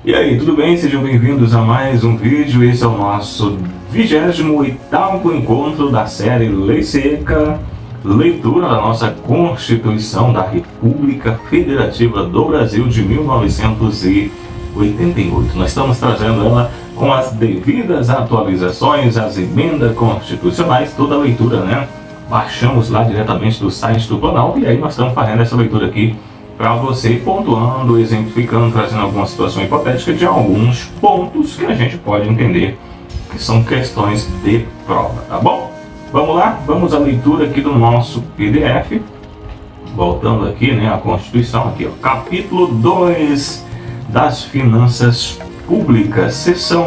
E aí, tudo bem? Sejam bem-vindos a mais um vídeo. Esse é o nosso 28º encontro da série Lei Seca, leitura da nossa Constituição da República Federativa do Brasil de 1988. Nós estamos trazendo ela com as devidas atualizações, as emendas constitucionais, toda a leitura, né? Baixamos lá diretamente do site do Planalto e aí nós estamos fazendo essa leitura aqui para você, pontuando, exemplificando, trazendo alguma situação hipotética de alguns pontos que a gente pode entender que são questões de prova, tá bom? Vamos lá, vamos à leitura aqui do nosso PDF. Voltando aqui, né, a Constituição, aqui, ó, capítulo 2 das Finanças Públicas, seção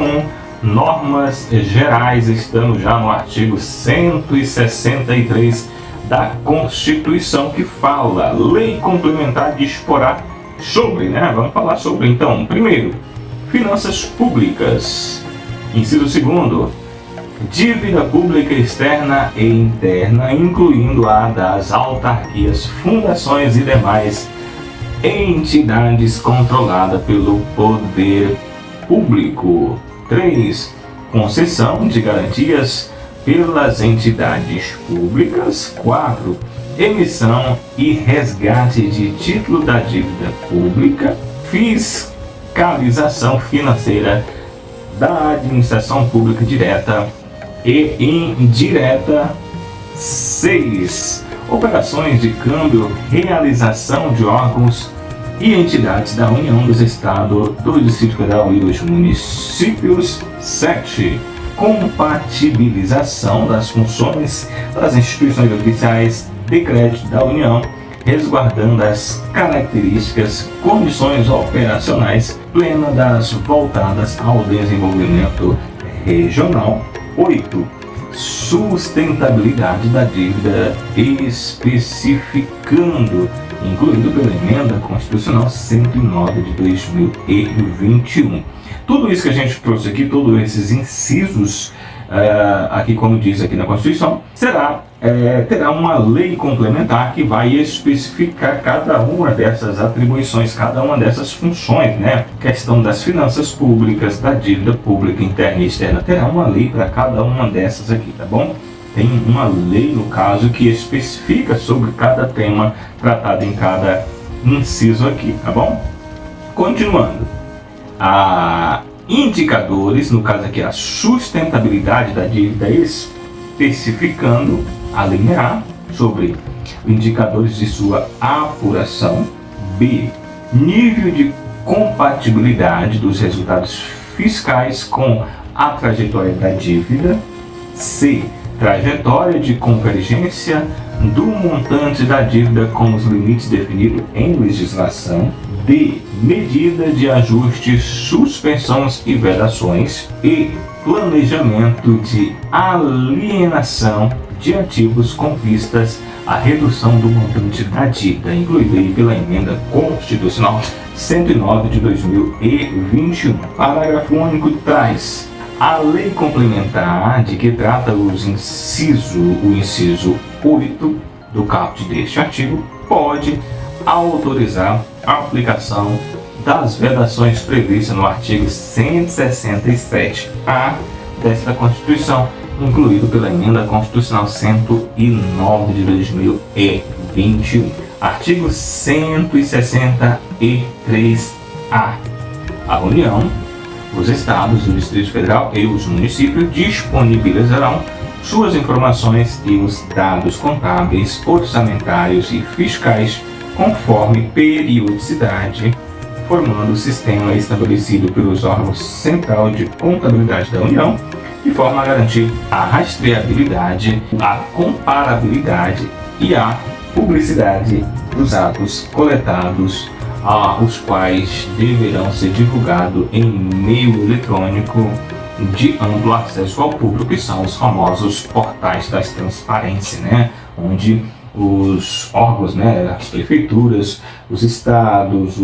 1, normas gerais, estamos já no artigo 163 da Constituição, que fala, lei complementar disporá sobre, né? Vamos falar sobre, então, primeiro, finanças públicas. Inciso segundo, dívida pública externa e interna, incluindo a das autarquias, fundações e demais entidades controladas pelo poder público. 3. Concessão de garantias pelas entidades públicas. 4. Emissão e resgate de título da dívida pública. Fiscalização financeira da administração pública direta e indireta. 6. Operações de câmbio, realização de órgãos e entidades da União, dos Estados, do Distrito Federal e dos municípios. 7. Compatibilização das funções das instituições oficiais de crédito da União, resguardando as características, condições operacionais plenas das voltadas ao desenvolvimento regional. 8. Sustentabilidade da dívida, especificando, incluindo pela emenda constitucional 109 de 2021. Tudo isso que a gente trouxe aqui, todos esses incisos, aqui como diz aqui na Constituição, terá uma lei complementar que vai especificar cada uma dessas atribuições, cada uma dessas funções, né? Questão das finanças públicas, da dívida pública interna e externa, terá uma lei para cada uma dessas aqui, tá bom? Tem uma lei, no caso, que especifica sobre cada tema tratado em cada inciso aqui, tá bom? Continuando. Indicadores, no caso aqui a sustentabilidade da dívida, especificando a linha A sobre indicadores de sua apuração. B. Nível de compatibilidade dos resultados fiscais com a trajetória da dívida. C. Trajetória de convergência do montante da dívida com os limites definidos em legislação. D. Medida de ajuste, suspensões e vedações. E. Planejamento de alienação de ativos com vistas à redução do montante da dívida, incluída aí pela emenda constitucional 109 de 2021. Parágrafo único traz a lei complementar de que trata o inciso 8 do caput deste artigo pode autorizar a aplicação das vedações previstas no artigo 167-A desta Constituição, incluído pela emenda constitucional 109 de 2021. Artigo 163-A. A União, os Estados, o Distrito Federal e os municípios disponibilizarão suas informações e os dados contábeis, orçamentários e fiscais conforme periodicidade, formando o sistema estabelecido pelos órgãos Central de Contabilidade da União, de forma a garantir a rastreabilidade, a comparabilidade e a publicidade dos atos coletados, os quais deverão ser divulgados em meio eletrônico de amplo acesso ao público, que são os famosos portais das transparências, né? Onde os órgãos, né, as prefeituras, os estados,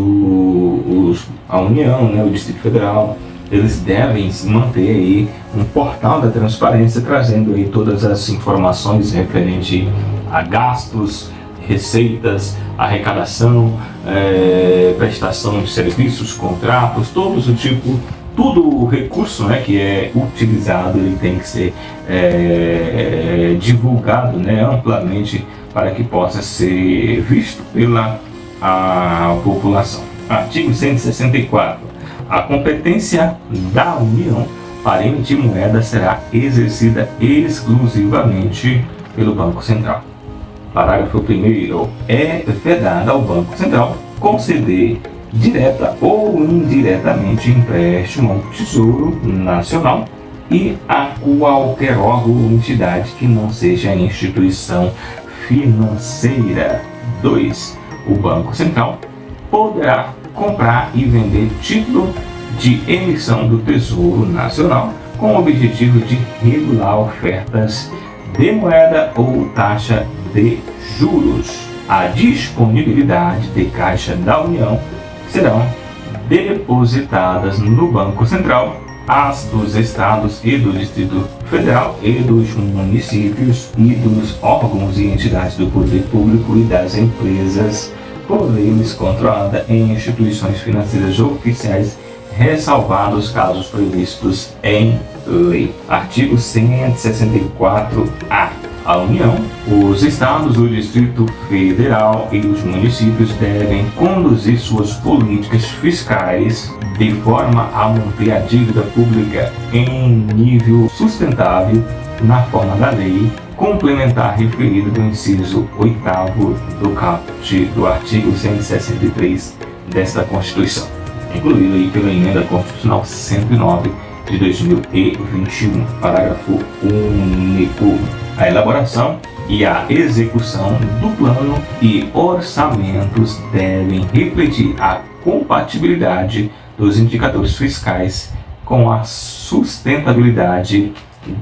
a União, né, o Distrito Federal, eles devem manter aí um portal da transparência, trazendo aí todas as informações referentes a gastos, receitas, arrecadação, prestação de serviços, contratos, todo o recurso, né, que é utilizado, ele tem que ser divulgado, né, amplamente para que possa ser visto pela população. Artigo 164. A competência da União para emitir moeda será exercida exclusivamente pelo Banco Central. Parágrafo 1º. É vedado ao Banco Central conceder direta ou indiretamente empréstimo ao Tesouro Nacional e a qualquer órgão ou entidade que não seja instituição financeira. 2. O Banco Central poderá comprar e vender título de emissão do Tesouro Nacional com o objetivo de regular ofertas de moeda ou taxa de juros. A disponibilidade de caixa da União serão depositadas no Banco Central, as dos Estados e do Distrito Federal e dos municípios e dos órgãos e entidades do poder público e das empresas por eles controlada em instituições financeiras oficiais, ressalvados casos previstos em lei. Artigo 164-A. A União, os Estados, o Distrito Federal e os municípios devem conduzir suas políticas fiscais de forma a manter a dívida pública em nível sustentável na forma da lei complementar referido do inciso 8º do caput do artigo 163 desta Constituição, incluído aí pela Emenda Constitucional 109 de 2021, parágrafo único. A elaboração e a execução do plano e orçamentos devem refletir a compatibilidade dos indicadores fiscais com a sustentabilidade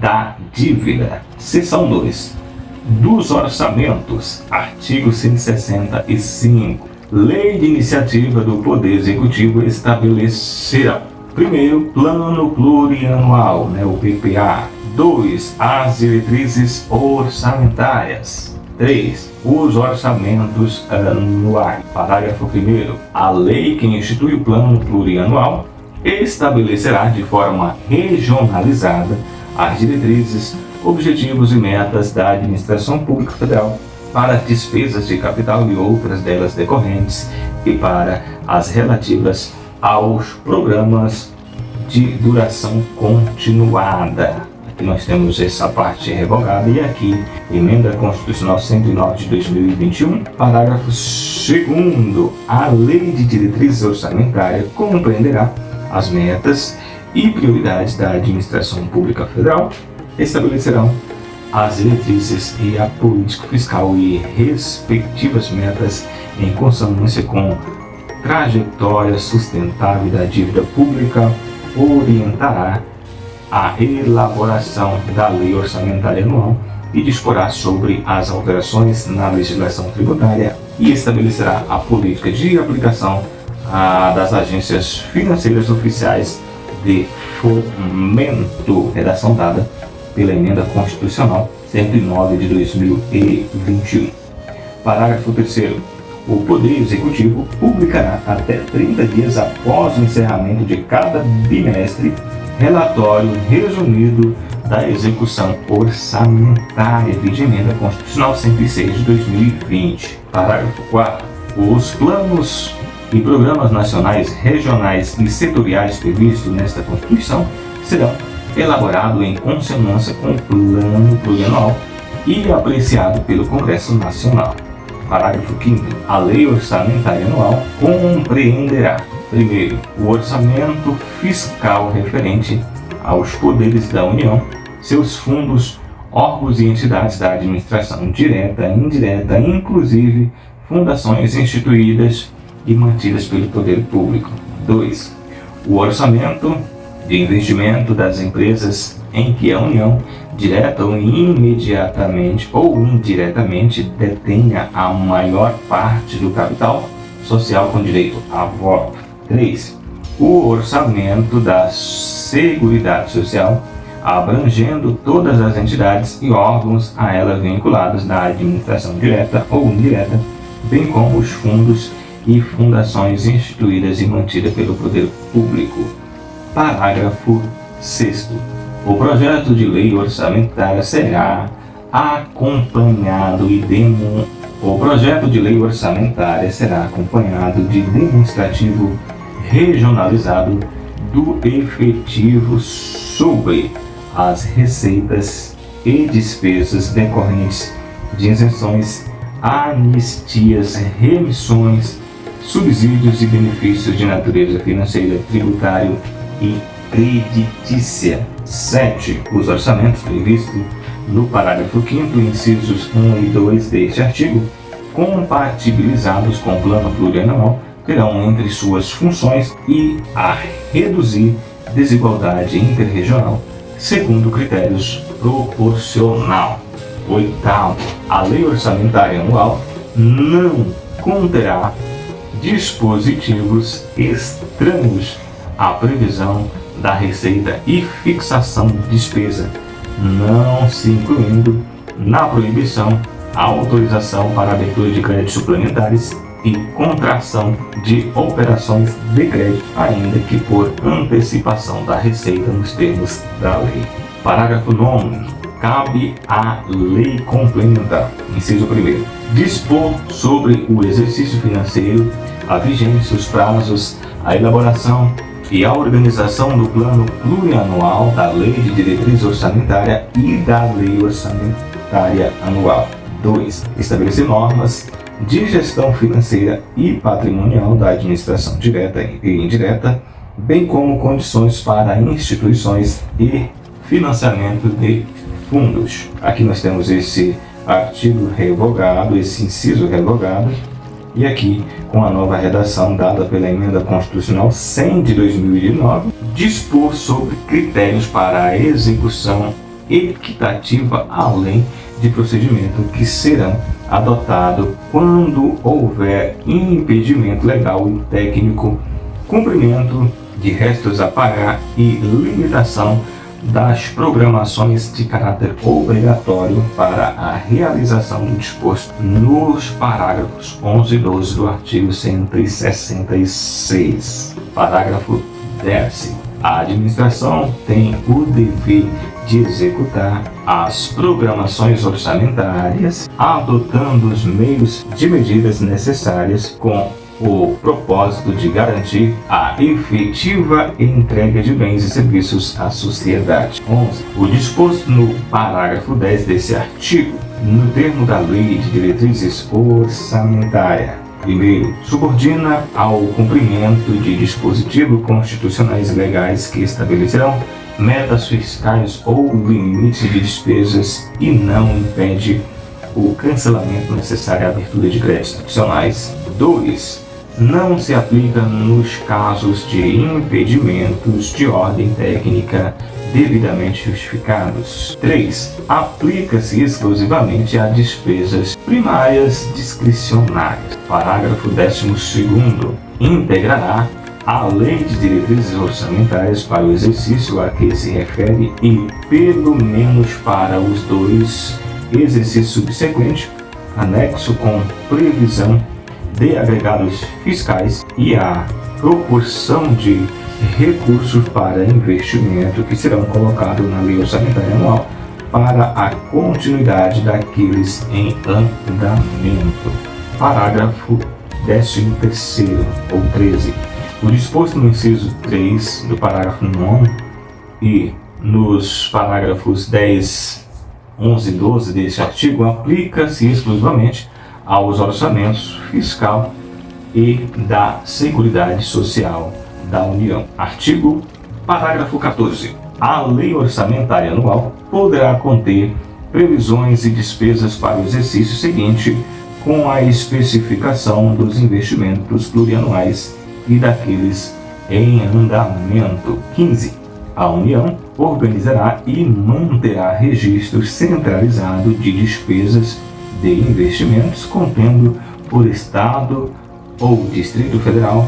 da dívida. Seção 2. Dos orçamentos. Artigo 165. Lei de iniciativa do Poder Executivo estabelecerá: primeiro, plano plurianual, o PPA. 2. As diretrizes orçamentárias. 3. Os orçamentos anuais. Parágrafo 1º. A lei que institui o plano plurianual estabelecerá de forma regionalizada as diretrizes, objetivos e metas da Administração Pública Federal para as despesas de capital e outras delas decorrentes e para as relativas aos programas de duração continuada. Aqui nós temos essa parte revogada e aqui, Emenda Constitucional 109 de 2021, parágrafo 2º. A Lei de Diretrizes Orçamentárias compreenderá as metas e prioridades da Administração Pública Federal, estabelecerão as diretrizes e a política fiscal e respectivas metas em consonância com trajetória sustentável da dívida pública, orientará a elaboração da Lei Orçamentária Anual e disporá sobre as alterações na legislação tributária e estabelecerá a política de aplicação das agências financeiras oficiais de fomento, redação dada pela Emenda Constitucional 109 de 2021. Parágrafo 3º. O Poder Executivo publicará até 30 dias após o encerramento de cada bimestre relatório resumido da execução orçamentária de Emenda Constitucional 106 de 2020. Parágrafo 4º. Os planos e programas nacionais, regionais e setoriais previstos nesta Constituição serão elaborados em consonância com o plano plurianual e apreciado pelo Congresso Nacional. Parágrafo 5º. A Lei Orçamentária Anual compreenderá: primeiro, o orçamento fiscal referente aos poderes da União, seus fundos, órgãos e entidades da administração direta e indireta, inclusive fundações instituídas e mantidas pelo poder público. 2. O orçamento de investimento das empresas em que a União, direta ou imediatamente ou indiretamente, detenha a maior parte do capital social com direito a voto. 3. O orçamento da Seguridade Social, abrangendo todas as entidades e órgãos a ela vinculados da administração direta ou indireta, bem como os fundos e fundações instituídas e mantidas pelo poder público. Parágrafo 6º. O projeto de lei orçamentária será acompanhado de demonstrativo regionalizado do efetivo sobre as receitas e despesas decorrentes de isenções, anistias, remissões, subsídios e benefícios de natureza financeira, tributário e creditícia. 7. Os orçamentos previstos no parágrafo 5º, incisos 1 e 2 deste artigo, compatibilizados com o plano plurianual, terão entre suas funções a reduzir desigualdade interregional segundo critérios proporcional. 8º. A lei orçamentária anual não conterá dispositivos estranhos à previsão da receita e fixação de despesa, não se incluindo na proibição a autorização para abertura de créditos suplementares e contração de operações de crédito, ainda que por antecipação da receita nos termos da lei. Parágrafo 9º. Cabe à lei complementar, inciso 1º, dispor sobre o exercício financeiro, a vigência, os prazos, a elaboração e a organização do plano plurianual, da lei de diretriz orçamentária e da lei orçamentária anual. 2. Estabelecer normas de gestão financeira e patrimonial da administração direta e indireta, bem como condições para instituições e financiamento de fundos. Aqui nós temos esse artigo revogado, esse inciso revogado, e aqui com a nova redação dada pela Emenda Constitucional 100 de 2009, dispor sobre critérios para a execução equitativa além de procedimento que serão adotados quando houver impedimento legal e técnico, cumprimento de restos a pagar e limitação das programações de caráter obrigatório para a realização do disposto nos parágrafos 11 e 12 do artigo 166. Parágrafo 10º. A administração tem o dever de executar as programações orçamentárias, adotando os meios de medidas necessárias com o propósito de garantir a efetiva entrega de bens e serviços à sociedade. 11. O disposto no parágrafo 10 desse artigo, no termo da Lei de Diretrizes Orçamentária, primeiro, subordina ao cumprimento de dispositivos constitucionais e legais que estabelecerão metas fiscais ou limites de despesas e não impede o cancelamento necessário à abertura de créditos adicionais. 2. Não se aplica nos casos de impedimentos de ordem técnica devidamente justificados. 3. Aplica-se exclusivamente a despesas primárias discricionárias. Parágrafo 12º. Integrará a Lei de Diretrizes Orçamentárias para o exercício a que se refere e, pelo menos para os 2 exercícios subsequentes, anexo com previsão de agregados fiscais e a proporção de recursos para investimento que serão colocados na Lei Orçamentária Anual para a continuidade daqueles em andamento. Parágrafo 13º ou 13. O disposto no inciso 3 do parágrafo 9 e nos parágrafos 10, 11 e 12 deste artigo aplica-se exclusivamente aos orçamentos fiscal e da Seguridade Social da União. Artigo parágrafo 14. A Lei Orçamentária Anual poderá conter previsões e despesas para o exercício seguinte com a especificação dos investimentos plurianuais e daqueles em andamento. 15. A União organizará e manterá registro centralizado de despesas de investimentos, contendo por Estado ou Distrito Federal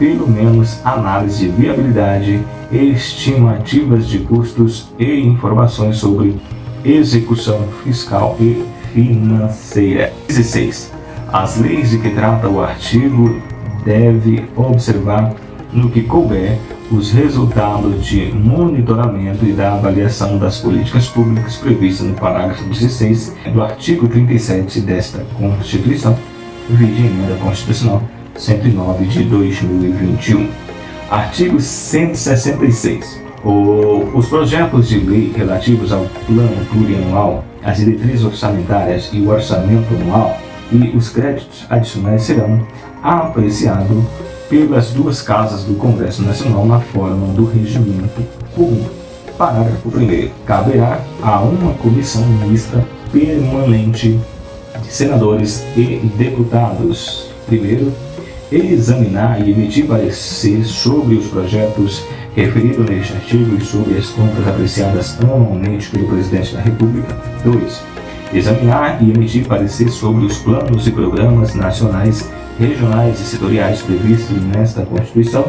pelo menos análise de viabilidade, estimativas de custos e informações sobre execução fiscal e financeira. 16. As leis de que trata o artigo deve observar, no que couber, os resultados de monitoramento e da avaliação das políticas públicas previstas no parágrafo 16 do artigo 37 desta Constituição, vide emenda constitucional 109 de 2021. Artigo 166. Os projetos de lei relativos ao plano plurianual, as diretrizes orçamentárias e o orçamento anual e os créditos adicionais serão apreciados pelas duas casas do Congresso Nacional na forma do regimento comum. Parágrafo 1º. Caberá a uma comissão mista permanente de senadores e deputados, primeiro, examinar e emitir parecer sobre os projetos referidos neste artigo e sobre as contas apreciadas anualmente pelo Presidente da República. 2. Examinar e emitir parecer sobre os planos e programas nacionais, regionais e setoriais previstos nesta Constituição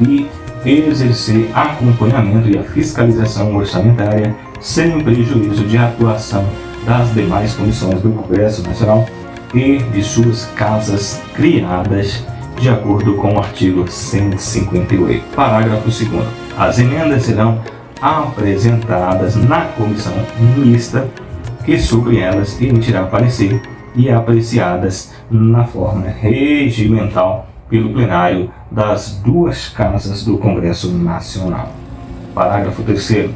e exercer acompanhamento e a fiscalização orçamentária sem prejuízo de atuação das demais comissões do Congresso Nacional e de suas casas criadas de acordo com o artigo 158. Parágrafo 2º. As emendas serão apresentadas na comissão mista, que sobre elas emitirá parecer, e apreciadas na forma regimental pelo plenário das duas casas do Congresso Nacional. Parágrafo 3º.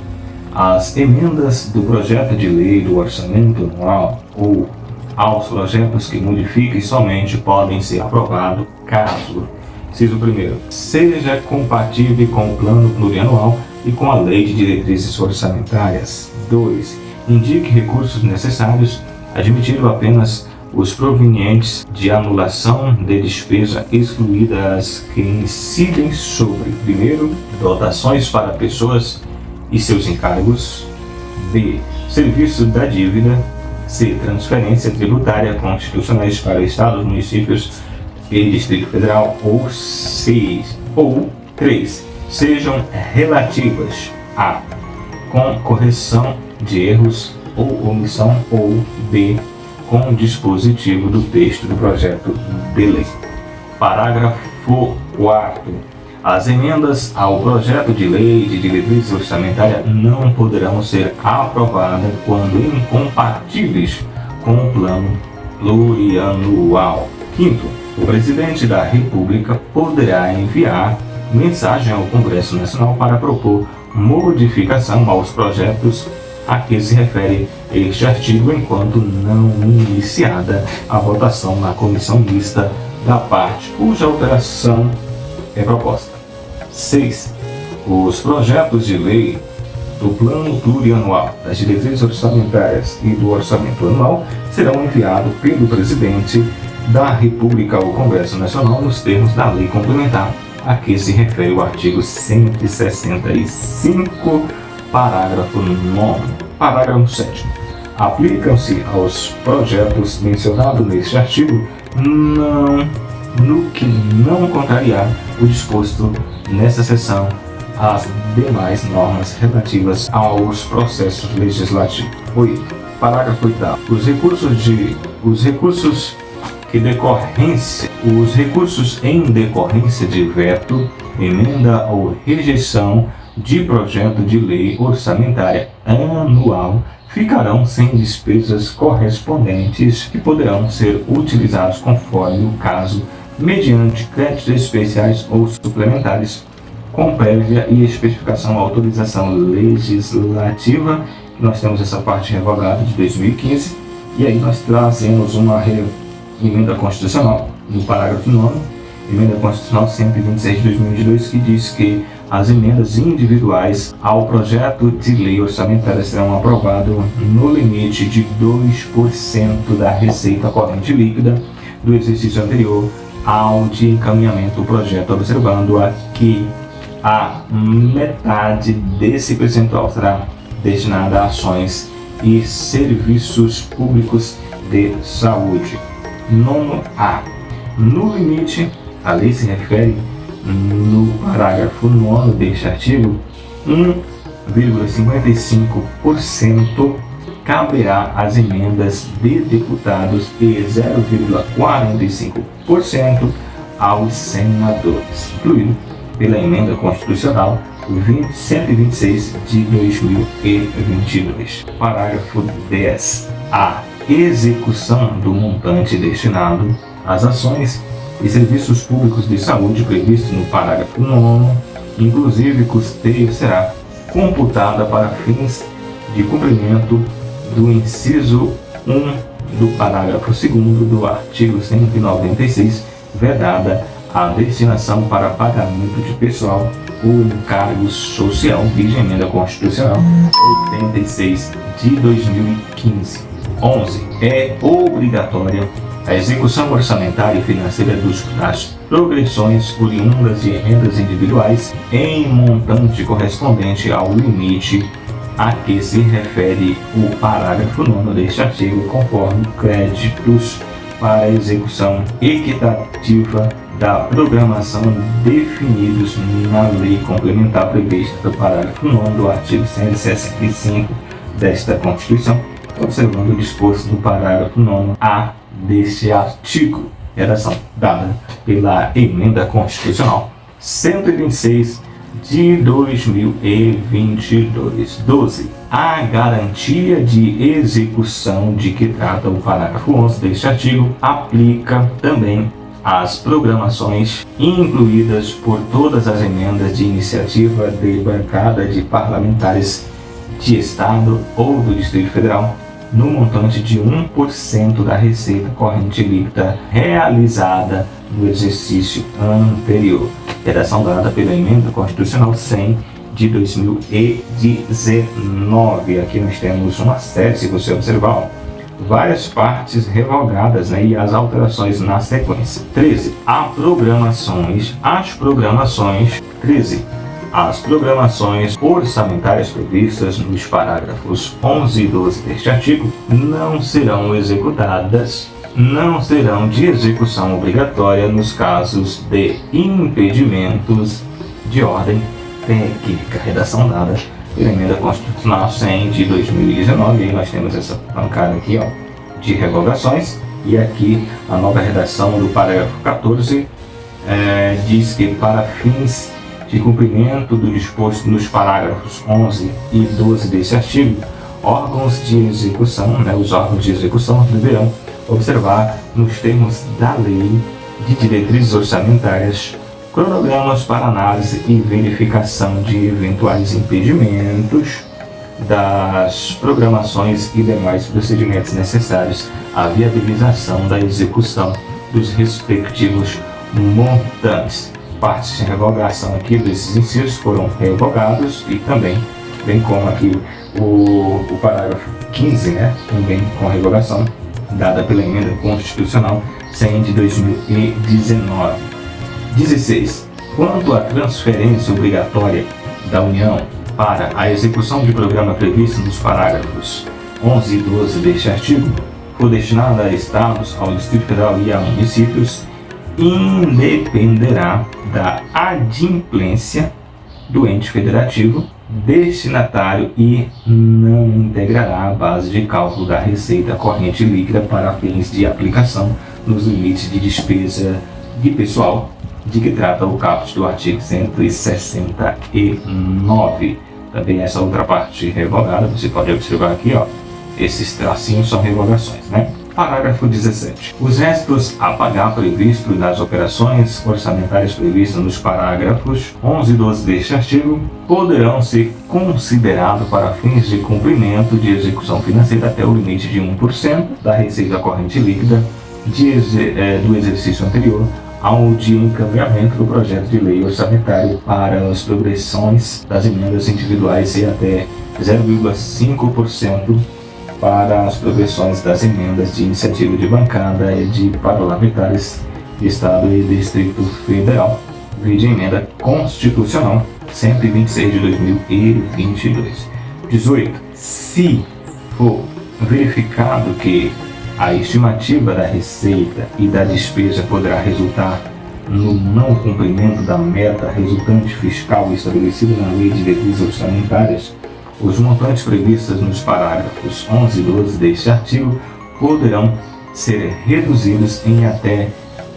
As emendas do projeto de lei do orçamento anual ou aos projetos que modifiquem somente podem ser aprovados caso, inciso 1º, seja compatível com o plano plurianual e com a lei de diretrizes orçamentárias. 2. Indique recursos necessários, admitindo apenas os provenientes de anulação de despesa, excluídas que incidem sobre, primeiro, dotações para pessoas e seus encargos, b. serviços da dívida, c. transferência tributária constitucionais para estados, municípios e Distrito Federal, ou 3. sejam relativas a com correção de erros ou omissão, ou b. com dispositivo do texto do projeto de lei. Parágrafo 4º. As emendas ao projeto de lei de diretriz orçamentária não poderão ser aprovadas quando incompatíveis com o plano plurianual. 5º. O Presidente da República poderá enviar mensagem ao Congresso Nacional para propor modificação aos projetos a que se refere este artigo, enquanto não iniciada a votação na comissão mista da parte cuja alteração é proposta. 6. Os projetos de lei do plano plurianual, das diretrizes orçamentárias e do orçamento anual serão enviados pelo Presidente da República ao Congresso Nacional nos termos da lei complementar a que se refere o artigo 165, parágrafo 9º. Parágrafo 7º. Aplicam-se aos projetos mencionados neste artigo no que não contrariar o disposto nessa seção as demais normas relativas aos processos legislativos. 8. Parágrafo 8º. Os recursos em decorrência de veto, emenda ou rejeição de projeto de lei orçamentária anual ficarão sem despesas correspondentes, que poderão ser utilizados conforme o caso, mediante créditos especiais ou suplementares, com prévia e especificação autorização legislativa. Nós temos essa parte revogada de 2015, e aí nós trazemos uma emenda constitucional no parágrafo 9º, emenda constitucional 126 de 2022, que diz que as emendas individuais ao projeto de lei orçamentária serão aprovadas no limite de 2% da receita corrente líquida do exercício anterior ao de encaminhamento do projeto, observando que a metade desse percentual será destinada a ações e serviços públicos de saúde. 9A. No limite, a lei se refere no parágrafo 9º deste artigo, 1,55% caberá às emendas de deputados e 0,45% aos senadores, incluído pela emenda constitucional 126 de 2022. Parágrafo 10. A execução do montante destinado às ações e serviços públicos de saúde previsto no parágrafo 9º, inclusive custeio, será computada para fins de cumprimento do inciso 1 do parágrafo 2º do artigo 196, vedada a destinação para pagamento de pessoal ou encargo social, vide emenda constitucional 86 de 2015. 11. É obrigatória a execução orçamentária e financeira das progressões oriundas de rendas individuais em montante correspondente ao limite a que se refere o parágrafo 9º deste artigo, conforme créditos para execução equitativa da programação definidos na lei complementar prevista do parágrafo 9º do artigo 165 desta Constituição, observando o disposto do parágrafo 9º-A deste artigo, redação dada pela emenda constitucional 126 de 2022. 12. A garantia de execução de que trata o parágrafo 11 deste artigo aplica também às programações incluídas por todas as emendas de iniciativa de bancada de parlamentares de Estado ou do Distrito Federal no montante de 1% da receita corrente líquida realizada no exercício anterior. Redação dada pela emenda constitucional 100 de 2019. Aqui nós temos uma série, se você observar, várias partes revogadas, e as alterações na sequência. 13. As programações orçamentárias previstas nos parágrafos 11 e 12 deste artigo não serão de execução obrigatória nos casos de impedimentos de ordem técnica. Redação dada pela emenda constitucional 100 de 2019. E aí nós temos essa bancada aqui, de revogações, e aqui a nova redação do parágrafo 14 diz que para fins de cumprimento do disposto nos parágrafos 11 e 12 desse artigo, órgãos de execução, os órgãos de execução deverão observar, nos termos da lei de diretrizes orçamentárias, cronogramas para análise e verificação de eventuais impedimentos das programações e demais procedimentos necessários à viabilização da execução dos respectivos montantes. Partes de revogação aqui desses incisos foram revogados, e também, bem como aqui o parágrafo 15, também com revogação, dada pela emenda constitucional 100 de 2019. 16. Quanto à transferência obrigatória da União para a execução de programa previsto nos parágrafos 11 e 12 deste artigo, for destinada a Estados, ao Distrito Federal e a municípios, independerá da adimplência do ente federativo destinatário e não integrará a base de cálculo da receita corrente líquida para fins de aplicação nos limites de despesa de pessoal de que trata o caput do artigo 169. Também essa outra parte revogada, você pode observar aqui, esses tracinhos são revogações, Parágrafo 17. Os restos a pagar previstos nas operações orçamentárias previstas nos parágrafos 11 e 12 deste artigo poderão ser considerados para fins de cumprimento de execução financeira até o limite de 1% da receita corrente líquida do exercício anterior ao de encaminhamento do projeto de lei orçamentário para as progressões das emendas individuais e até 0,5% para as progressões das emendas de iniciativa de bancada e de parlamentares de Estado e Distrito Federal, vide emenda constitucional 126 de 2022. 18. Se for verificado que a estimativa da receita e da despesa poderá resultar no não cumprimento da meta resultante fiscal estabelecida na Lei de Diretrizes Orçamentárias, os montantes previstos nos parágrafos 11 e 12 deste artigo poderão ser reduzidos em até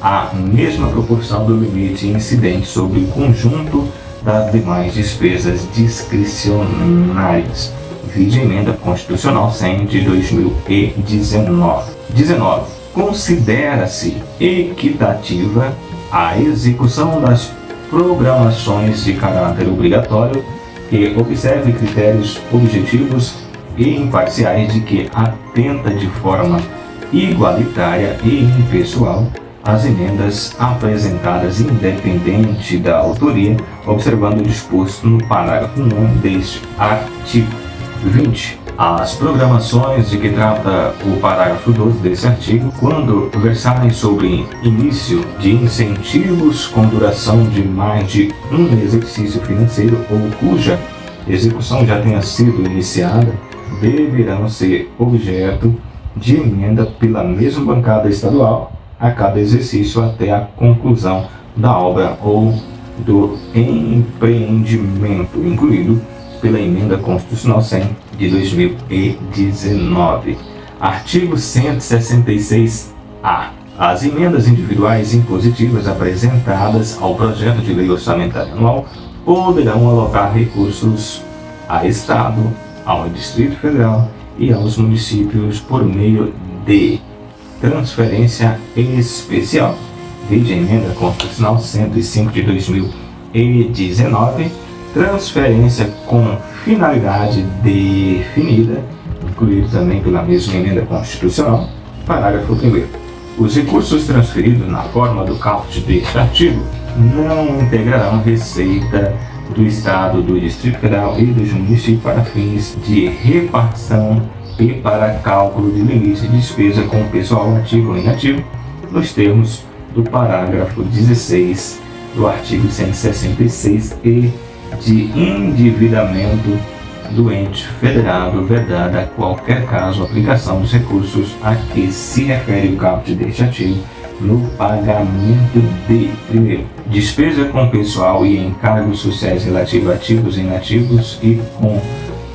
a mesma proporção do limite incidente sobre o conjunto das demais despesas discricionárias. Vide Emenda Constitucional 100 de 2019. 19. Considera-se equitativa a execução das programações de caráter obrigatório que observe critérios objetivos e imparciais de que atenta de forma igualitária e impessoal as emendas apresentadas independente da autoria, observando o disposto no parágrafo 1 deste artigo. 20. As programações de que trata o parágrafo 12 desse artigo, quando versarem sobre início de incentivos com duração de mais de um exercício financeiro ou cuja execução já tenha sido iniciada, deverão ser objeto de emenda pela mesma bancada estadual a cada exercício até a conclusão da obra ou do empreendimento, incluído pela Emenda Constitucional 100 de 2019. Artigo 166-A. As emendas individuais impositivas apresentadas ao projeto de lei orçamentária anual poderão alocar recursos a Estado, ao Distrito Federal e aos municípios por meio de transferência especial. Vide a Emenda Constitucional 105 de 2019, transferência com finalidade definida, incluído também pela mesma Emenda Constitucional, parágrafo 1º. Os recursos transferidos na forma do caput deste artigo não integrarão receita do Estado, do Distrito Federal e dos municípios para fins de repartição e para cálculo de limite de despesa com pessoal ativo ou inativo, nos termos do parágrafo 16 do artigo 166 e de endividamento do ente federado, vedada qualquer caso aplicação dos recursos a que se refere o caput deste artigo no pagamento de, primeiro, despesa com pessoal e encargos sociais relativos a ativos e inativos e com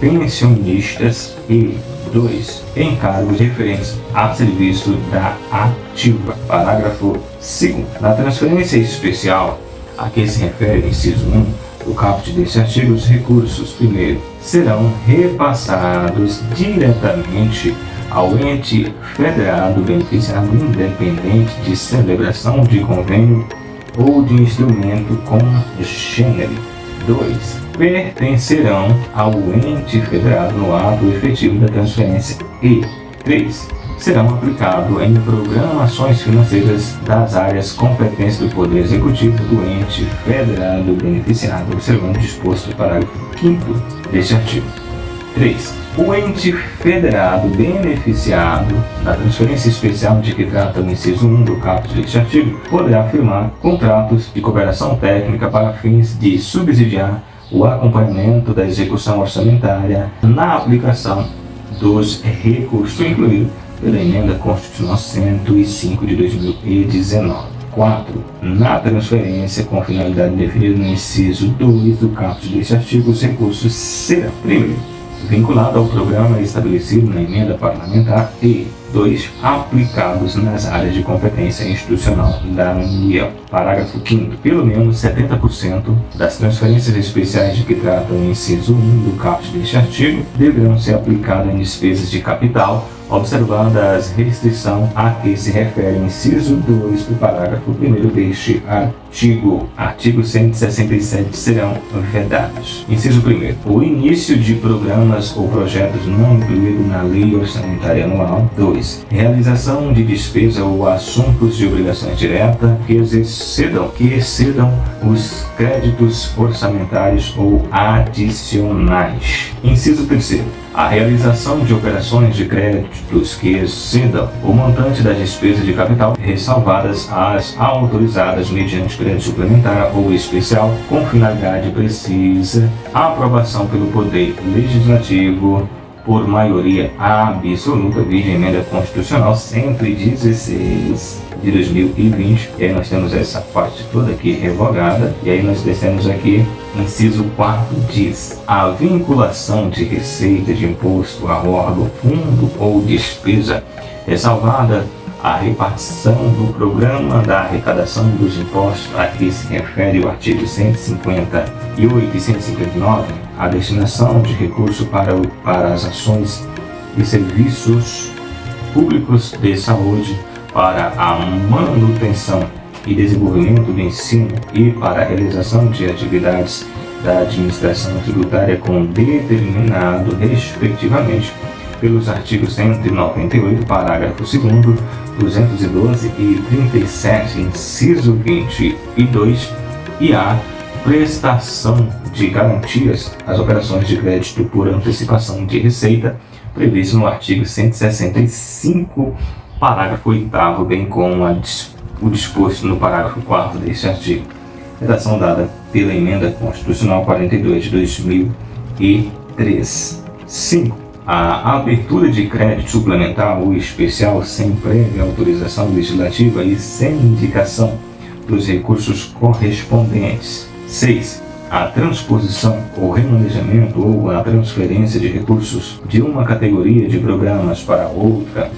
pensionistas e 2. Encargos referentes a serviço da ativa. Parágrafo 2º. Na transferência especial a que se refere o inciso 1 do caput deste artigo, os recursos, primeiro, serão repassados diretamente ao ente federado beneficiário independente de celebração de convênio ou de instrumento com gênero. 2. Pertencerão ao ente federado no ato efetivo da transferência e 3. Serão aplicados em programações financeiras das áreas competentes do Poder Executivo do ente federado beneficiado, observando o disposto no parágrafo 5º deste artigo. 3. O ente federado beneficiado da transferência especial de que trata o inciso 1 do caput deste artigo poderá firmar contratos de cooperação técnica para fins de subsidiar o acompanhamento da execução orçamentária na aplicação dos recursos, incluído pela Emenda Constitucional 105 de 2019. 4. Na transferência com finalidade definida no inciso 2 do caput deste artigo, os recursos serão, primeiro, vinculados ao programa estabelecido na emenda parlamentar e 2. Aplicados nas áreas de competência institucional da União. Parágrafo 5º. Pelo menos 70% das transferências especiais de que trata o inciso 1 do caput deste artigo deverão ser aplicadas em despesas de capital, observando as restrições a que se refere o inciso 2 do parágrafo 1º deste artigo. Artigo 167 serão vedados. Inciso 1º. O início de programas ou projetos não incluídos na Lei Orçamentária Anual. 2. Realização de despesa ou assuntos de obrigações diretas que excedam os créditos orçamentários ou adicionais. Inciso 3º. A realização de operações de créditos que excedam o montante das despesas de capital, ressalvadas as autorizadas mediante crédito suplementar ou especial, com finalidade precisa, aprovação pelo Poder Legislativo por maioria absoluta, vide Emenda Constitucional 116 de 2020. E aí nós temos essa parte toda aqui revogada. E aí nós descemos aqui, inciso 4 diz: a vinculação de receita de imposto a órgão, fundo ou despesa, ressalvada a repartição do programa da arrecadação dos impostos a que se refere o artigo 158 e 159, a destinação de recursos para as ações e serviços públicos de saúde, para a manutenção e desenvolvimento do ensino e para a realização de atividades da administração tributária com determinado, respectivamente, pelos artigos 198, parágrafo 2º, 212 e 37, inciso 22, e a prestação de garantias às operações de crédito por antecipação de receita, previsto no artigo 165, parágrafo 8º, bem como o disposto no parágrafo 4º deste artigo. Redação dada pela Emenda Constitucional 42 de 2003. 5. A abertura de crédito suplementar ou especial sem prévia autorização legislativa e sem indicação dos recursos correspondentes. 6. A transposição ou remanejamento ou a transferência de recursos de uma categoria de programas para outra,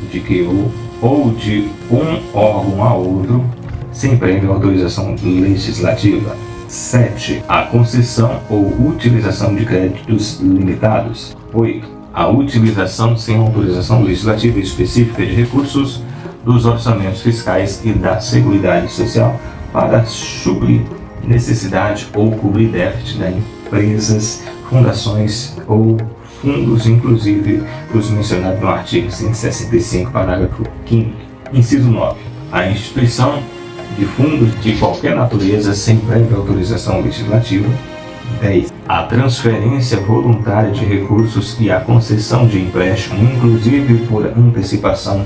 ou de um órgão a outro, sem prévia autorização legislativa. 7. A concessão ou utilização de créditos limitados. 8. A utilização sem autorização legislativa específica de recursos dos orçamentos fiscais e da Seguridade Social para suprir necessidade ou cobrir déficit de empresas, fundações ou fundos, inclusive os mencionados no artigo 165, parágrafo 5º. Inciso 9. A instituição de fundos de qualquer natureza sem prévia autorização legislativa. 10. A transferência voluntária de recursos e a concessão de empréstimo, inclusive por antecipação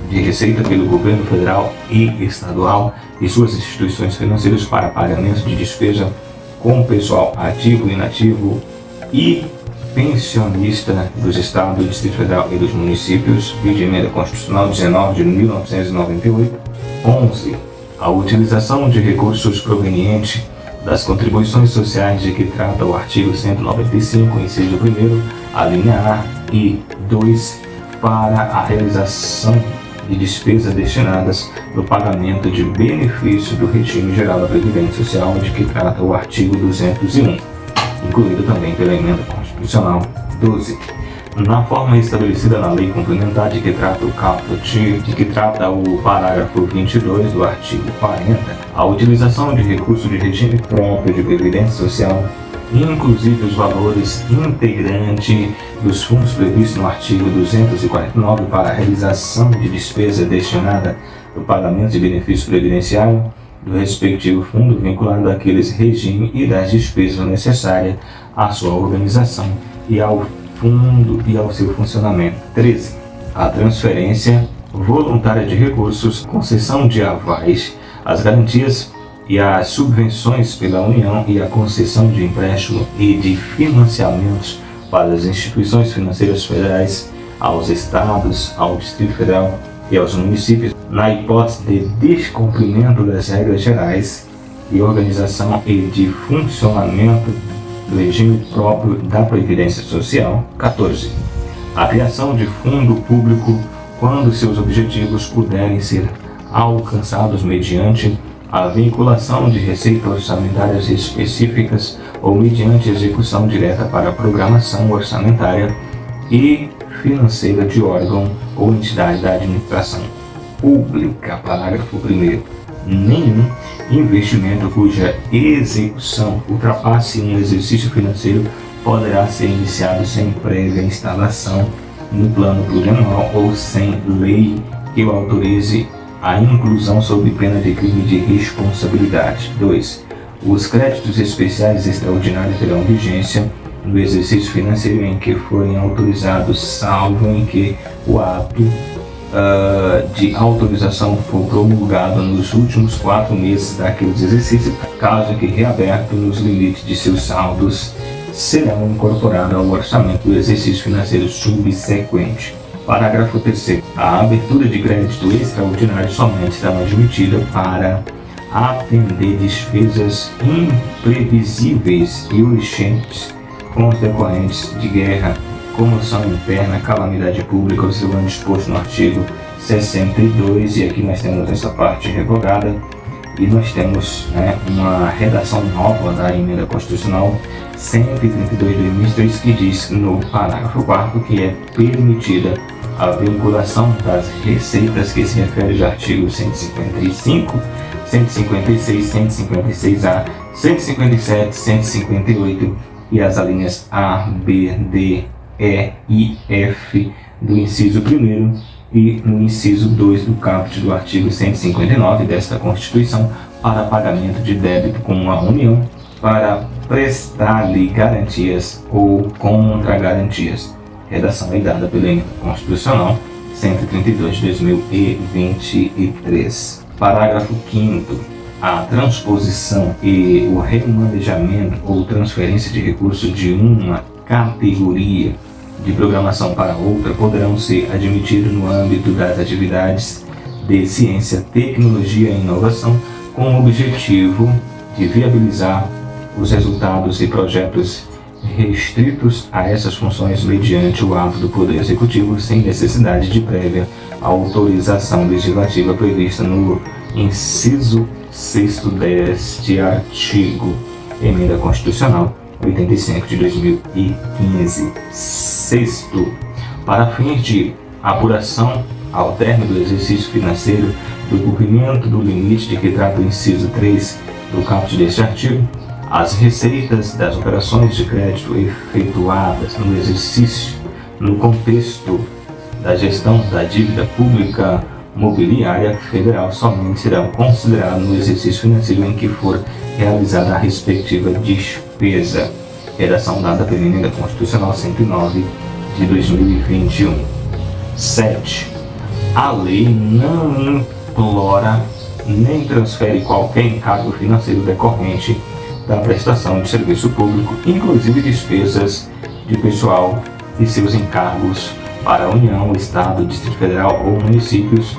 de receita pelo governo federal e estadual e suas instituições financeiras para pagamento de despesa com pessoal ativo, inativo e pensionista dos estados, do Distrito Federal e dos municípios, de Emenda Constitucional 19 de 1998. 11. A utilização de recursos provenientes das contribuições sociais de que trata o artigo 195, inciso 1º, a linha A e 2, para a realização de despesas destinadas no pagamento de benefício do regime geral da Previdência Social de que trata o artigo 201, incluído também pela Emenda Constitucional 12. Na forma estabelecida na Lei Complementar de que trata o parágrafo 22 do artigo 40, a utilização de recursos de regime próprio de Previdência Social, inclusive os valores integrantes dos fundos previstos no artigo 249 para a realização de despesa destinada ao pagamento de benefício previdenciário do respectivo fundo vinculado àqueles regimes e das despesas necessárias à sua organização e ao fundo e ao seu funcionamento. 13. A transferência voluntária de recursos, concessão de avais, as garantias e as subvenções pela União e a concessão de empréstimo e de financiamentos para as instituições financeiras federais, aos estados, ao Distrito Federal e aos municípios, na hipótese de descumprimento das regras gerais de organização e de funcionamento do regime próprio da Previdência Social. 14. A criação de fundo público quando seus objetivos puderem ser alcançados mediante a vinculação de receitas orçamentárias específicas ou mediante execução direta para a programação orçamentária e financeira de órgão ou entidade da administração pública. Parágrafo 1º. Nenhum investimento cuja execução ultrapasse um exercício financeiro poderá ser iniciado sem prévia instalação no plano plurianual ou sem lei que o autorize a inclusão sob pena de crime de responsabilidade. 2. Os créditos especiais extraordinários terão vigência no exercício financeiro em que forem autorizados, salvo em que o ato de autorização for promulgado nos últimos 4 meses daqueles exercícios, caso que reaberto nos limites de seus saldos, serão incorporados ao orçamento do exercício financeiro subsequente. Parágrafo 3º. A abertura de crédito extraordinário somente será admitida para atender despesas imprevisíveis e urgentes com os decorrentes de guerra, comoção interna, calamidade pública, observando disposto no artigo 62, e aqui nós temos essa parte revogada, e nós temos uma redação nova da Emenda Constitucional 132 de 2003, que diz no parágrafo 4º que é permitida a vinculação das receitas que se refere ao artigo 155, 156, 156A, 157, 158 e as alíneas A, B, D, E e F do inciso 1º e no inciso 2 do caput do artigo 159 desta Constituição para pagamento de débito com a União para prestar-lhe garantias ou contra-garantias. Redação aí dada pela Emenda Constitucional 132 de 2023. Parágrafo 5º. A transposição e o remanejamento ou transferência de recursos de uma categoria de programação para outra poderão ser admitidos no âmbito das atividades de ciência, tecnologia e inovação, com o objetivo de viabilizar os resultados e projetos restritos a essas funções mediante o ato do Poder Executivo, sem necessidade de prévia autorização legislativa prevista no inciso 6º deste artigo. Emenda Constitucional 85 de 2015. Sexto, para fins de apuração ao término do exercício financeiro do cumprimento do limite de que trata o inciso 3 do caput deste artigo, as receitas das operações de crédito efetuadas no exercício no contexto da gestão da dívida pública mobiliária federal somente serão consideradas no exercício financeiro em que for realizada a respectiva despesa. Redação dada pela Emenda Constitucional 109 de 2021. 7. A lei não implora nem transfere qualquer encargo financeiro decorrente da prestação de serviço público, inclusive despesas de pessoal e seus encargos para a União, Estado, Distrito Federal ou municípios,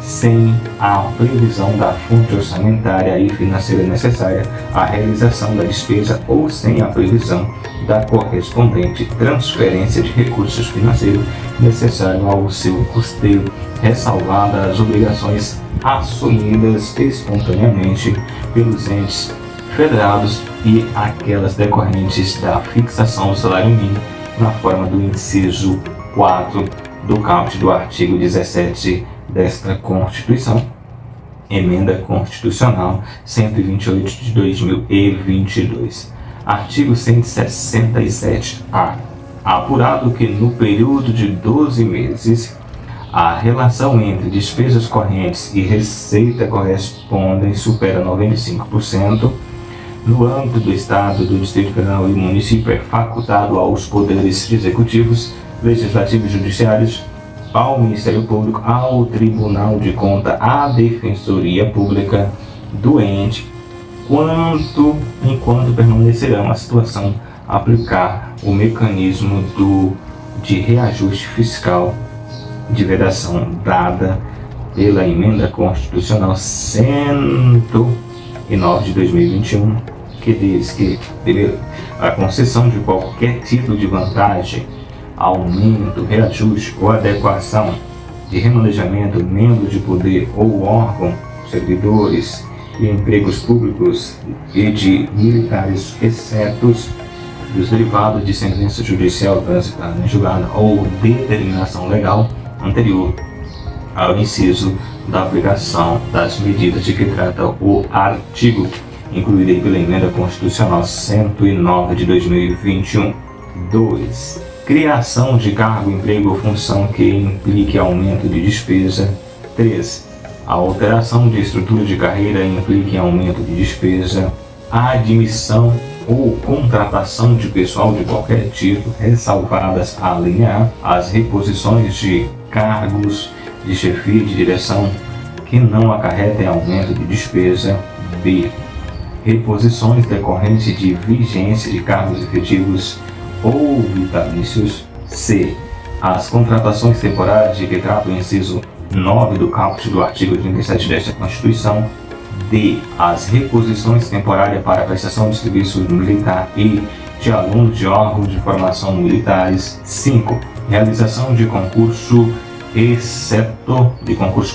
sem a previsão da fonte orçamentária e financeira necessária à realização da despesa ou sem a previsão da correspondente transferência de recursos financeiros necessários ao seu custeio, ressalvadas as obrigações assumidas espontaneamente pelos entes federados e aquelas decorrentes da fixação do salário mínimo na forma do inciso 4 do caput do artigo 17 desta Constituição. Emenda Constitucional 128 de 2022. Artigo 167-A. Apurado que no período de 12 meses a relação entre despesas correntes e receita correspondem supera 95%, no âmbito do Estado, do Distrito Federal e do município é facultado aos poderes executivos, legislativos e judiciários, ao Ministério Público, ao Tribunal de Contas, à Defensoria Pública do ente, enquanto permanecerão a situação, aplicar o mecanismo de reajuste fiscal de vedação dada pela Emenda Constitucional 109 de 2021, que diz que a concessão de qualquer tipo de vantagem, aumento, reajuste ou adequação de remanejamento, membros de poder ou órgão, servidores e empregos públicos e de militares, exceto dos derivados de sentença judicial transitada em julgado ou determinação legal anterior ao inciso da aplicação das medidas de que trata o artigo incluído pela Emenda Constitucional 109 de 2021. 2. Criação de cargo, emprego ou função que implique aumento de despesa. 3. A alteração de estrutura de carreira implique aumento de despesa. A admissão ou contratação de pessoal de qualquer tipo, ressalvadas a linha A, as reposições de cargos de chefia e de direção que não acarretem aumento de despesa. B. Reposições decorrentes de vigência de cargos efetivos ou vitalícios. C. As contratações temporárias de que trata o inciso 9 do caput do artigo 37 desta Constituição. D. As reposições temporárias para a prestação de serviço militar e de alunos de órgãos de formação militares. 5. Realização de concurso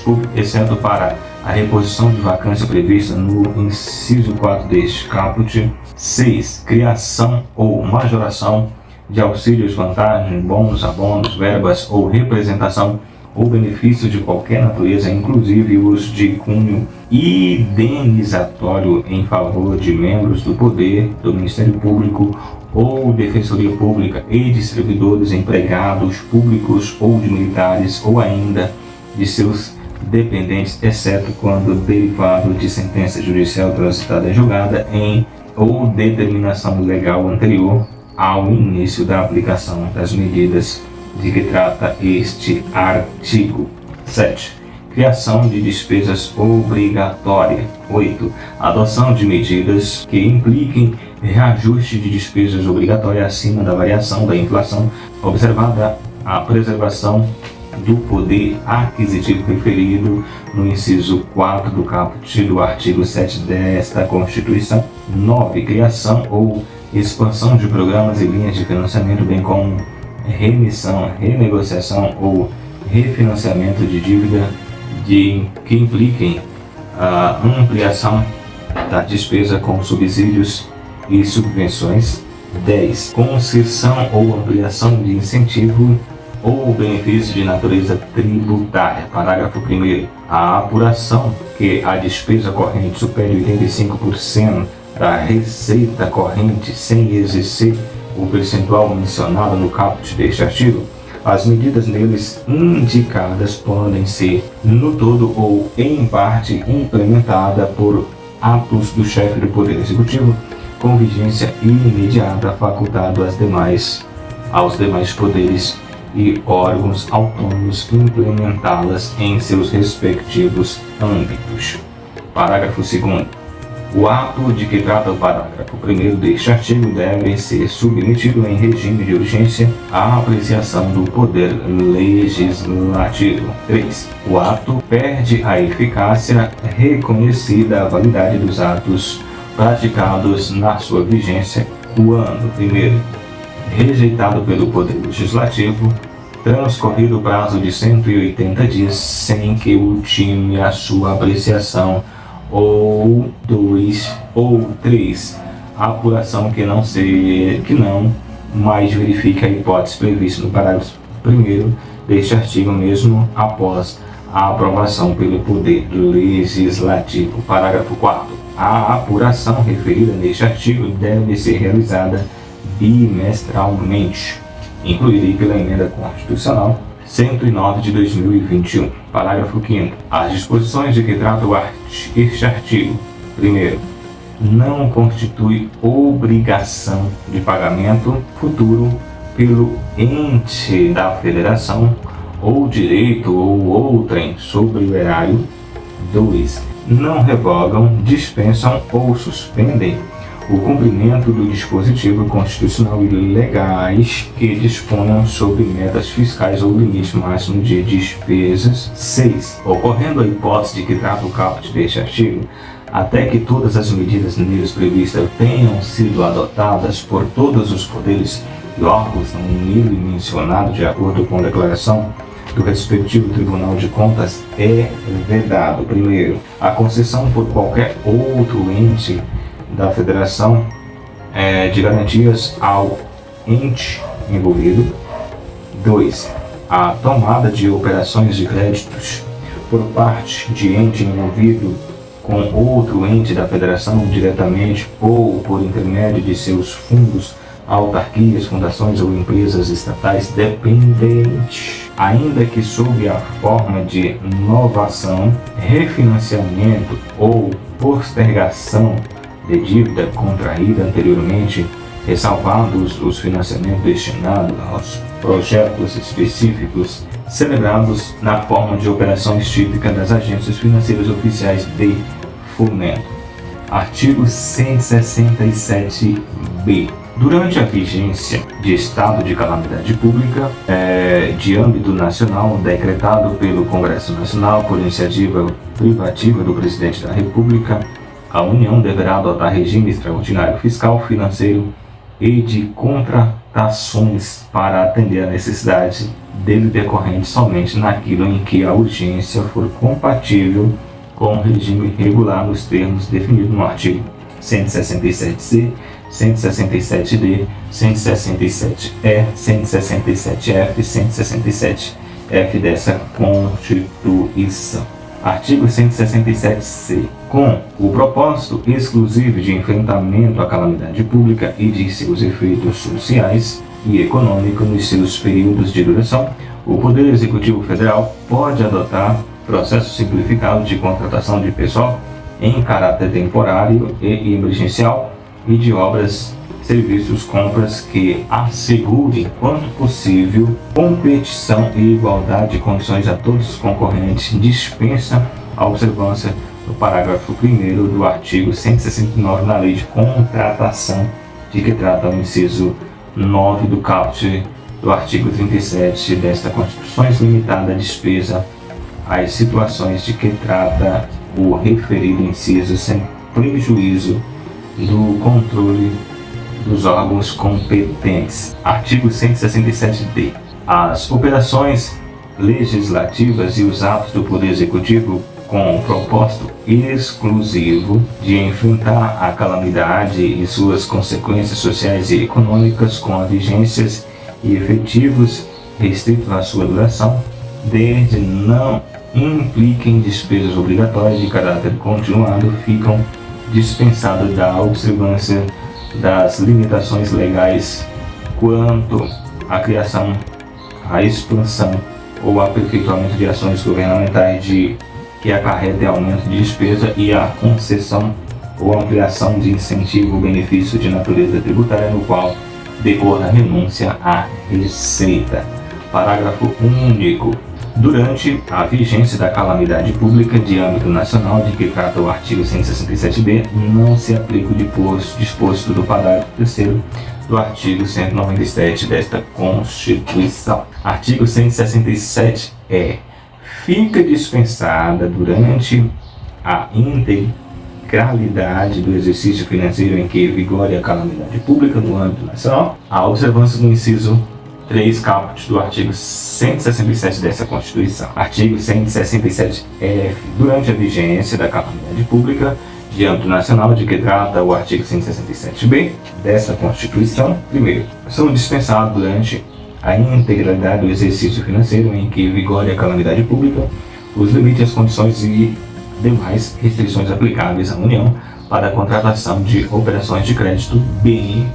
público, exceto para a reposição de vacância prevista no inciso 4 deste caput. 6. Criação ou majoração de auxílios, vantagens, bônus, abonos, verbas ou representação ou benefícios de qualquer natureza, inclusive os de cunho indenizatório em favor de membros do Poder, do Ministério Público ou Defensoria Pública e de servidores, empregados públicos ou de militares, ou ainda de seus dependentes, exceto quando derivado de sentença judicial transitada em julgada em ou determinação legal anterior ao início da aplicação das medidas de que trata este artigo. 7. Criação de despesas obrigatórias. 8. Adoção de medidas que impliquem reajuste de despesas obrigatórias acima da variação da inflação, observada a preservação do poder aquisitivo referido no inciso 4 do caput do artigo 7 desta Constituição. 9. Criação ou expansão de programas e linhas de financiamento, bem como remissão, renegociação ou refinanciamento de dívida que impliquem a ampliação da despesa com subsídios e subvenções. 10. Concessão ou ampliação de incentivo ou benefício de natureza tributária. Parágrafo 1º. A apuração que a despesa corrente supere 85% da receita corrente sem exercer o percentual mencionado no caput deste artigo, as medidas neles indicadas podem ser, no todo ou em parte, implementadas por atos do chefe do Poder Executivo, com vigência imediata, facultado aos demais poderes e órgãos autônomos implementá-las em seus respectivos âmbitos. Parágrafo 2º. O ato de que trata o parágrafo 1º deste artigo deve ser submetido em regime de urgência à apreciação do Poder Legislativo. 3. O ato perde a eficácia reconhecida a validade dos atos praticados na sua vigência quando, primeiro, rejeitado pelo Poder Legislativo, transcorrido o prazo de 180 dias sem que ultime a sua apreciação, ou 2 ou 3, a apuração que não mais verifica a hipótese prevista no parágrafo 1º deste artigo, mesmo após a aprovação pelo Poder Legislativo. Parágrafo 4º. A apuração referida neste artigo deve ser realizada bimestralmente, incluída pela Emenda Constitucional 109 de 2021. Parágrafo 5º. As disposições de que trata este artigo, primeiro, não constitui obrigação de pagamento futuro pelo ente da federação ou direito ou outrem sobre o erário. 2. Não revogam, dispensam ou suspendem o cumprimento do dispositivo constitucional e legais que disponham sobre metas fiscais ou limite máximo de despesas. 6. Ocorrendo a hipótese de que trata o caput deste artigo, até que todas as medidas neles previstas tenham sido adotadas por todos os poderes e órgãos nele mencionado de acordo com a declaração do respectivo Tribunal de Contas, é vedado, primeiro, a concessão por qualquer outro ente da Federação de garantias ao ente envolvido. 2. A tomada de operações de créditos por parte de ente envolvido com outro ente da Federação diretamente ou por intermédio de seus fundos, autarquias, fundações ou empresas estatais dependentes, ainda que sob a forma de novação, refinanciamento ou postergação de dívida contraída anteriormente, ressalvados os financiamentos destinados aos projetos específicos celebrados na forma de operações típicas das agências financeiras oficiais de fomento. Artigo 167b. Durante a vigência de estado de calamidade pública de âmbito nacional decretado pelo Congresso Nacional por iniciativa privativa do Presidente da República, a União deverá adotar regime extraordinário fiscal, financeiro e de contratações para atender a necessidade dele decorrente somente naquilo em que a urgência for compatível com o regime regular nos termos definidos no artigo 167C, 167D, 167E, 167F e 167F dessa Constituição. Artigo 167C. Com o propósito exclusivo de enfrentamento à calamidade pública e de seus efeitos sociais e econômicos nos seus períodos de duração, o Poder Executivo Federal pode adotar processo simplificado de contratação de pessoal em caráter temporário e emergencial e de obras, serviços, compras que assegurem, quanto possível, competição e igualdade de condições a todos os concorrentes, dispensa a observância do parágrafo 1º do artigo 169 na Lei de Contratação, de que trata o inciso 9 do caput do artigo 37 desta Constituição, limitada a despesa às situações de que trata o referido inciso, sem prejuízo do controle dos órgãos competentes. Artigo 167D. As operações legislativas e os atos do Poder Executivo com o propósito exclusivo de enfrentar a calamidade e suas consequências sociais e econômicas com vigências e efetivos restritos à sua duração, desde não impliquem despesas obrigatórias de caráter continuado, ficam dispensadas da observância das limitações legais quanto à criação, à expansão ou aperfeiçoamento de ações governamentais que acarretem aumento de despesa e a concessão ou ampliação de incentivo ou benefício de natureza tributária no qual decorra a renúncia à receita. Parágrafo único. Durante a vigência da calamidade pública de âmbito nacional de que trata o artigo 167b, não se aplica o disposto do parágrafo 3º do artigo 197 desta Constituição. Artigo 167-E. Fica dispensada durante a integralidade do exercício financeiro em que vigore a calamidade pública no âmbito nacional a observância do inciso 3 caput do artigo 167 dessa Constituição. Artigo 167-F. Durante a vigência da calamidade pública de âmbito nacional de que trata o artigo 167b dessa Constituição, primeiro, são dispensados durante a integralidade do exercício financeiro em que vigore a calamidade pública os limites, as condições e demais restrições aplicáveis à União para a contratação de operações de crédito, bem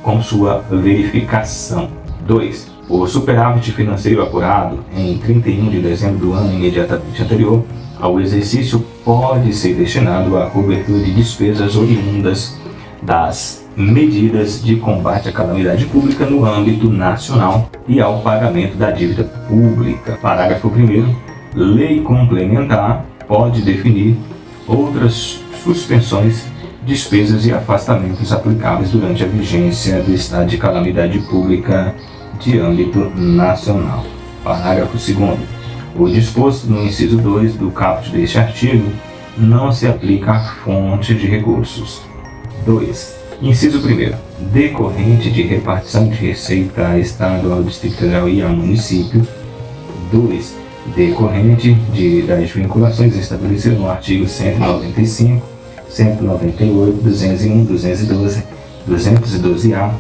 com sua verificação. 2. O superávit financeiro apurado em 31 de dezembro do ano imediatamente anterior ao exercício pode ser destinado à cobertura de despesas oriundas das medidas de combate à calamidade pública no âmbito nacional e ao pagamento da dívida pública. Parágrafo 1º. Lei complementar pode definir outras suspensões, despesas e afastamentos aplicáveis durante a vigência do estado de calamidade pública de âmbito nacional. Parágrafo 2º. O disposto no inciso 2 do caput deste artigo não se aplica à fonte de recursos. 2. Inciso 1º. Decorrente de repartição de receita a Estado, ao Distrito Federal e ao município. 2. Decorrente das vinculações estabelecidas no artigo 195, 198, 201, 212, 212-A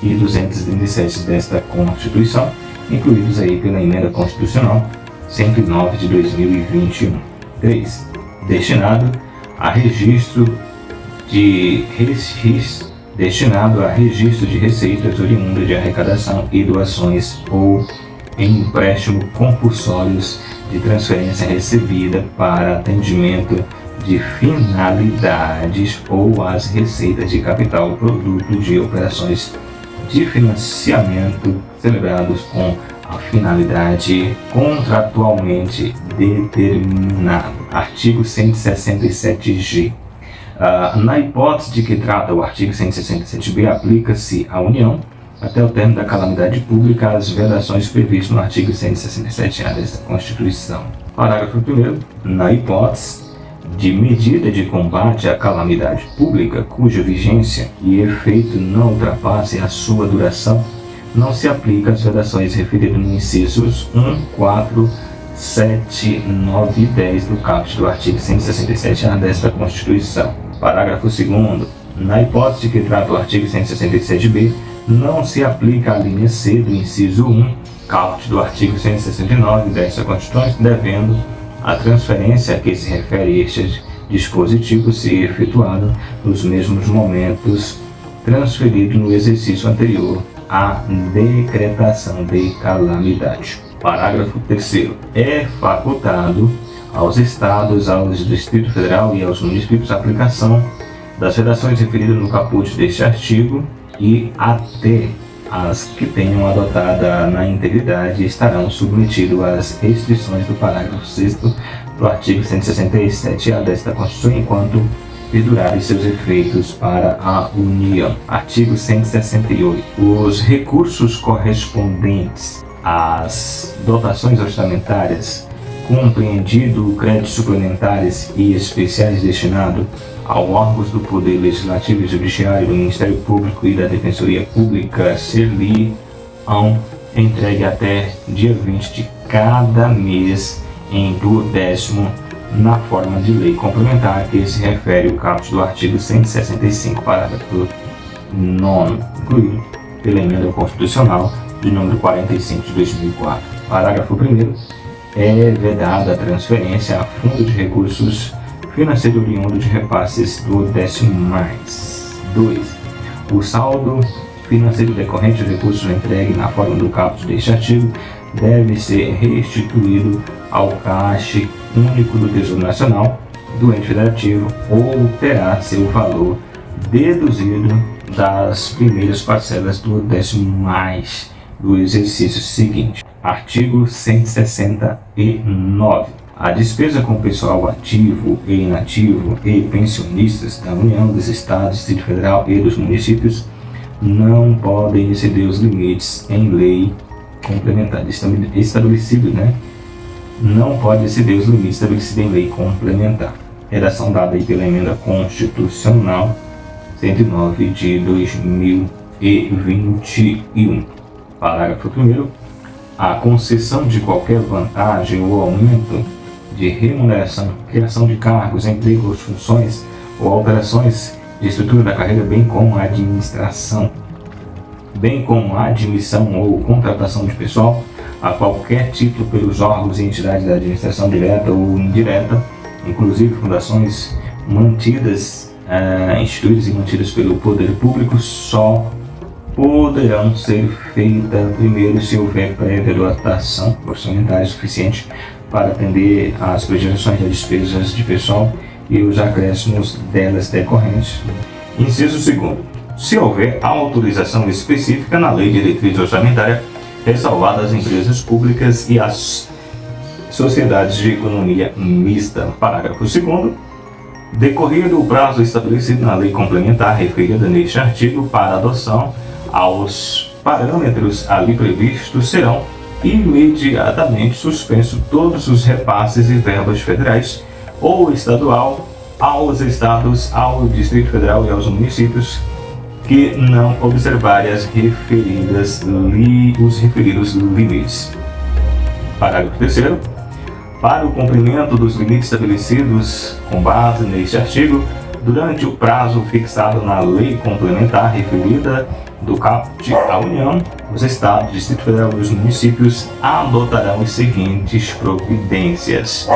e 237 desta Constituição, incluídos aí pela Emenda Constitucional 109 de 2021. 3. Destinado a registro de receitas oriundas de arrecadação e doações ou empréstimo compulsórios de transferência recebida para atendimento de finalidades ou as receitas de capital produto de operações de financiamento celebrados com a finalidade contratualmente determinada. Artigo 167-G. Na hipótese de que trata o artigo 167b, aplica-se à União, até o término da calamidade pública, as vedações previstas no artigo 167A desta Constituição. Parágrafo 1º. Na hipótese de medida de combate à calamidade pública, cuja vigência e efeito não ultrapassem a sua duração, não se aplica às vedações referidas nos incisos 1, 4, 7, 9 e 10 do caput do artigo 167A desta Constituição. Parágrafo 2º. Na hipótese de que trata o artigo 167b, não se aplica a linha C do inciso 1, caput do artigo 169 desta Constituição, devendo a transferência a que se refere este dispositivo ser efetuada nos mesmos momentos transferido no exercício anterior à decretação de calamidade. Parágrafo 3º. É facultado aos Estados, aos Distrito Federal e aos municípios a aplicação das vedações referidas no caput deste artigo e até as que tenham adotada na integridade estarão submetidos às restrições do parágrafo 6º do artigo 167A desta Constituição, enquanto perdurarem seus efeitos para a União. Artigo 168. Os recursos correspondentes às dotações orçamentárias, compreendido créditos suplementares e especiais destinados aos órgãos do Poder Legislativo e Judiciário, do Ministério Público e da Defensoria Pública, ser-lhe-ão entregue até dia 20 de cada mês em 12º, na forma de lei complementar a que se refere o caput do artigo 165, parágrafo 9º, incluído pela emenda constitucional de número 45 de 2004. Parágrafo 1º. É vedada a transferência a fundo de recursos financeiros oriundos de repasses do 10+2. O saldo financeiro decorrente de recursos entregue na forma do caput deste artigo deve ser restituído ao Caixa Único do Tesouro Nacional do ente federativo ou terá seu valor deduzido das primeiras parcelas do 10+ do exercício seguinte. Artigo 169. A despesa com pessoal ativo e inativo e pensionistas da União, dos Estados, Distrito Federal e dos municípios não podem exceder os limites em lei complementar estabelecidos, Não pode exceder os limites estabelecidos em lei complementar. Redação dada aí pela emenda constitucional 109 de 2021. Parágrafo 1º. A concessão de qualquer vantagem ou aumento de remuneração, criação de cargos, emprego ou funções ou alterações de estrutura da carreira, bem como a admissão ou contratação de pessoal a qualquer título pelos órgãos e entidades da administração direta ou indireta, inclusive fundações instituídas e mantidas pelo poder público, só poderão ser feitas primeiro se houver prévia dotação orçamentária suficiente para atender às projeções das despesas de pessoal e os acréscimos delas decorrentes. Inciso 2º. Se houver autorização específica na Lei de Diretriz Orçamentária, ressalvadas as empresas públicas e as sociedades de economia mista. Parágrafo 2º. Decorrido o prazo estabelecido na lei complementar referida neste artigo para adoção aos parâmetros ali previstos, serão imediatamente suspensos todos os repasses e verbas federais ou estadual aos estados, ao Distrito Federal e aos municípios que não observarem os referidos limites. Parágrafo 3º. Para o cumprimento dos limites estabelecidos com base neste artigo, durante o prazo fixado na lei complementar referida do caput à União, os Estados, Distrito Federal e os municípios adotarão as seguintes providências.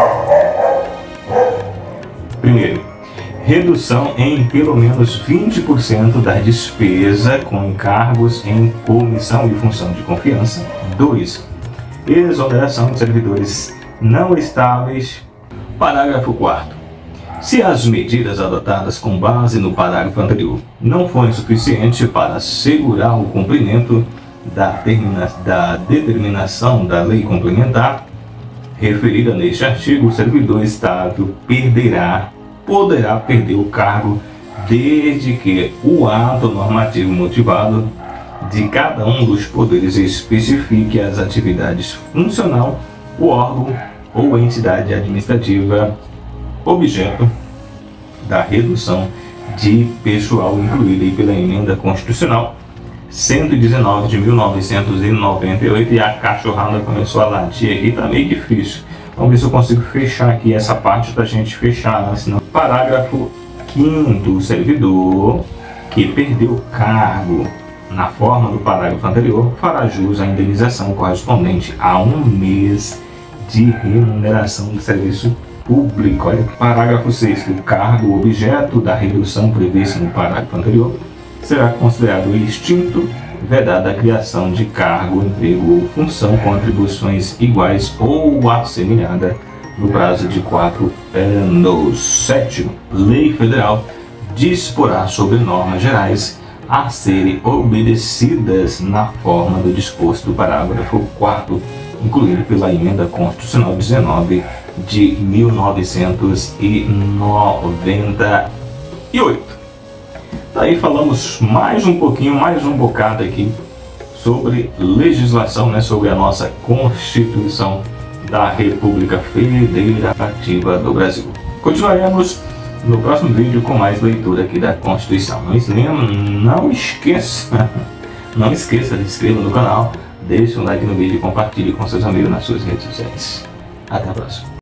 Primeiro, redução em pelo menos 20% da despesa com encargos em comissão e função de confiança. 2. Exoneração de servidores não estáveis. Parágrafo 4º. Se as medidas adotadas com base no parágrafo anterior não forem suficientes para assegurar o cumprimento da determinação da lei complementar referida neste artigo, o servidor estável perderá poderá perder o cargo desde que o ato normativo motivado de cada um dos poderes especifique as atividades funcional, o órgão ou entidade administrativa objeto da redução de pessoal incluída aí pela Emenda Constitucional 119 de 1998. E a cachorrada começou a latir aqui, tá meio difícil. Vamos ver se eu consigo fechar aqui essa parte pra gente fechar, né? Senão... Parágrafo 5º. O servidor que perdeu o cargo na forma do parágrafo anterior fará jus à indenização correspondente a 1 mês de remuneração do serviço público. Olha, parágrafo 6º. O cargo objeto da redução prevista no parágrafo anterior será considerado extinto, vedada a criação de cargo, emprego ou função com atribuições iguais ou assemelhada no prazo de 4 anos. 7º. Lei Federal disporá sobre normas gerais a serem obedecidas na forma do disposto do parágrafo 4º, incluído pela Emenda Constitucional 19 de 1998. Daí falamos mais um pouquinho, mais um bocado aqui sobre legislação, né, sobre a nossa Constituição da República Federativa do Brasil. Continuaremos no próximo vídeo com mais leitura aqui da Constituição. Não esqueça de se inscrever no canal, deixe um like no vídeo e compartilhe com seus amigos nas suas redes sociais. Até a próxima.